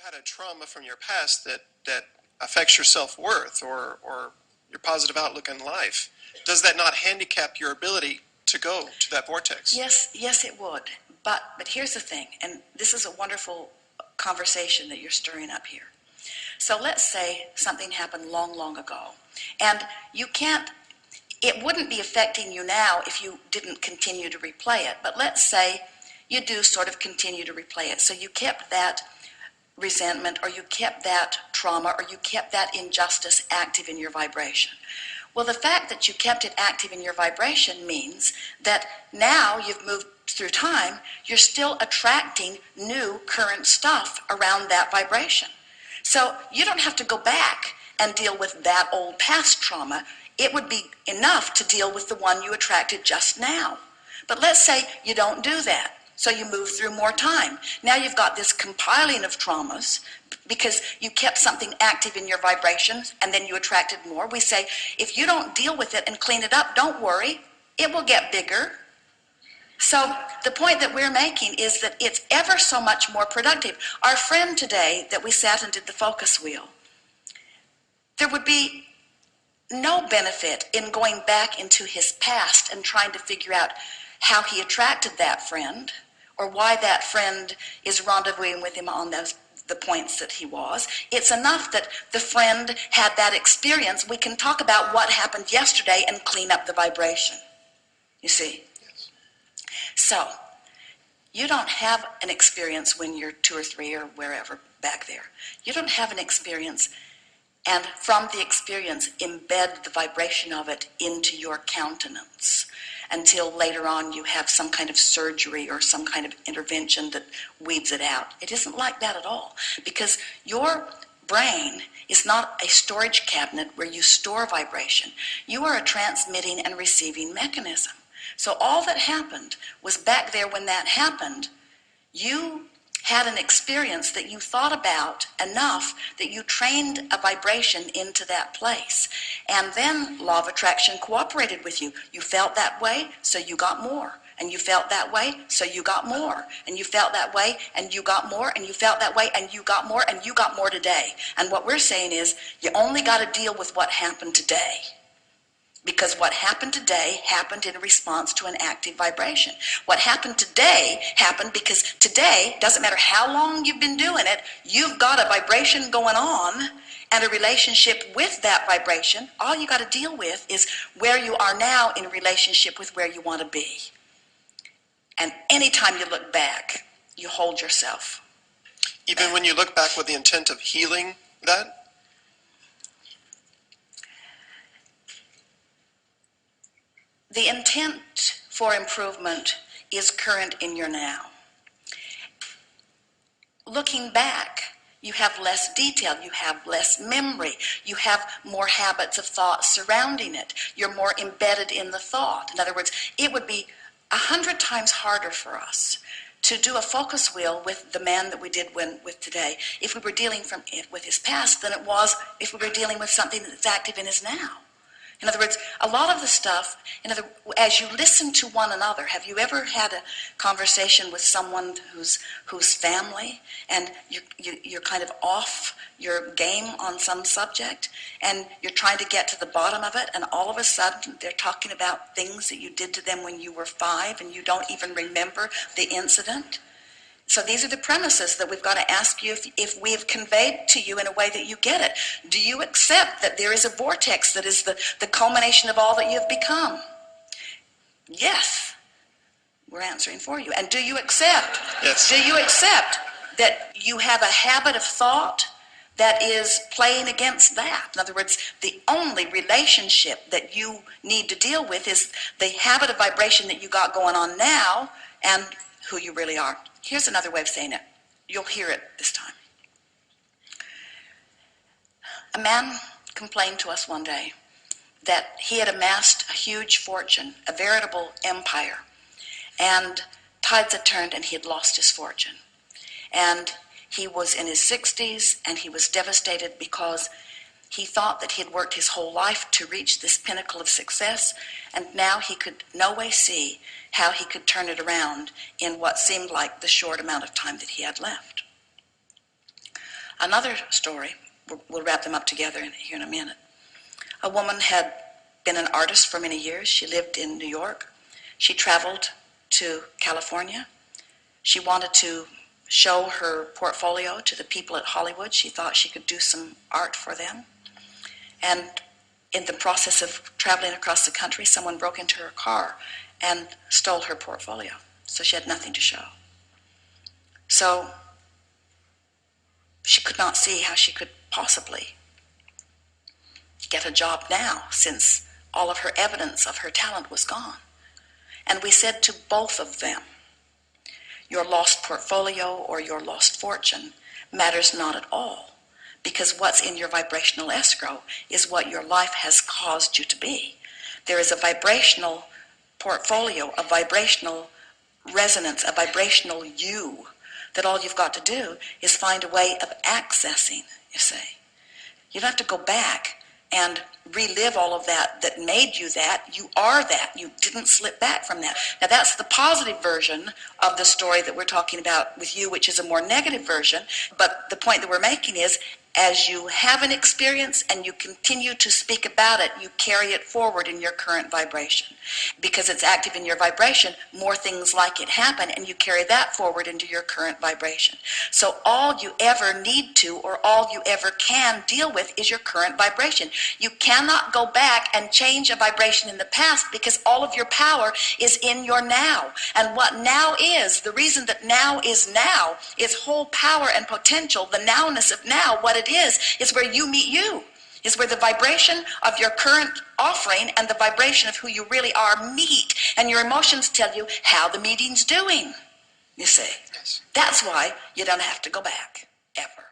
had a trauma from your past that affects your self-worth or your positive outlook in life, does that not handicap your ability to go to that vortex? Yes, it would. But here's the thing, and this is a wonderful conversation that you're stirring up here. So let's say something happened long, long ago, and it wouldn't be affecting you now if you didn't continue to replay it, but let's say you do sort of continue to replay it. So you kept that resentment, or you kept that trauma, or you kept that injustice active in your vibration. Well, the fact that you kept it active in your vibration means that now you've moved through time, you're still attracting new current stuff around that vibration. So you don't have to go back and deal with that old past trauma. It would be enough to deal with the one you attracted just now. But let's say you don't do that. So you move through more time. Now you've got this compiling of traumas because you kept something active in your vibrations and then you attracted more. We say, if you don't deal with it and clean it up, don't worry, it will get bigger. So the point that we're making is that it's ever so much more productive. Our friend today that we sat and did the focus wheel, there would be no benefit in going back into his past and trying to figure out how he attracted that friend, or why that friend is rendezvousing with him on the points that he was. It's enough that the friend had that experience. We can talk about what happened yesterday and clean up the vibration. You see? Yes. So, you don't have an experience when you're 2 or 3 or wherever back there. You don't have an experience, and from the experience, embed the vibration of it into your countenance, until later on you have some kind of surgery or some kind of intervention that weeds it out. It isn't like that at all, because your brain is not a storage cabinet where you store vibration. You are a transmitting and receiving mechanism. So all that happened was back there when that happened, you had an experience that you thought about enough that you trained a vibration into that place. And then law of attraction cooperated with you. You felt that way, so you got more. And you felt that way, so you got more. And you felt that way, and you got more. And you felt that way, and you got more. And you got more today. And what we're saying is, you only got to deal with what happened today. Because what happened today happened in response to an active vibration. What happened today happened because today, doesn't matter how long you've been doing it, you've got a vibration going on and a relationship with that vibration. All you got to deal with is where you are now in relationship with where you want to be. And anytime you look back, you hold yourself. Even when you look back with the intent of healing that? The intent for improvement is current in your now. Looking back, you have less detail, you have less memory, you have more habits of thought surrounding it. You're more embedded in the thought. In other words, it would be 100 times harder for us to do a focus wheel with the man that we did with today if we were dealing with his past than it was if we were dealing with something that's active in his now. In other words, a lot of the stuff, as you listen to one another, have you ever had a conversation with someone whose family, and you're kind of off your game on some subject, and you're trying to get to the bottom of it, and all of a sudden they're talking about things that you did to them when you were 5, and you don't even remember the incident? So these are the premises that we've got to ask you if we have conveyed to you in a way that you get it. Do you accept that there is a vortex that is the culmination of all that you've become? Yes. We're answering for you. And do you accept? Yes. Do you accept that you have a habit of thought that is playing against that? In other words, the only relationship that you need to deal with is the habit of vibration that you got going on now and who you really are. Here's another way of saying it. You'll hear it this time. A man complained to us one day that he had amassed a huge fortune, a veritable empire, and tides had turned and he had lost his fortune. And he was in his 60s and he was devastated because he thought that he had worked his whole life to reach this pinnacle of success, and now he could no way see how he could turn it around in what seemed like the short amount of time that he had left. Another story, we'll wrap them up together here in a minute. A woman had been an artist for many years. She lived in New York. She traveled to California. She wanted to show her portfolio to the people at Hollywood. She thought she could do some art for them. And in the process of traveling across the country, someone broke into her car and stole her portfolio. So she had nothing to show. So she could not see how she could possibly get a job now, since all of her evidence of her talent was gone. And we said to both of them, your lost portfolio or your lost fortune matters not at all, because what's in your vibrational escrow is what your life has caused you to be. There is a vibrational portfolio, a vibrational resonance, a vibrational you, that all you've got to do is find a way of accessing, you see. You don't have to go back and relive all of that made you that. You are that. You didn't slip back from that. Now that's the positive version of the story that we're talking about with you, which is a more negative version. But the point that we're making is, as you have an experience and you continue to speak about it, you carry it forward in your current vibration. Because it's active in your vibration, more things like it happen, and you carry that forward into your current vibration. So all you ever need to, or all you ever can deal with, is your current vibration. You cannot go back and change a vibration in the past, because all of your power is in your now. And what now is, the reason that now is whole power and potential. The nowness of now, what it is where you meet you, is where the vibration of your current offering and the vibration of who you really are meet, and your emotions tell you how the meeting's doing, you see. Yes. That's why you don't have to go back, ever.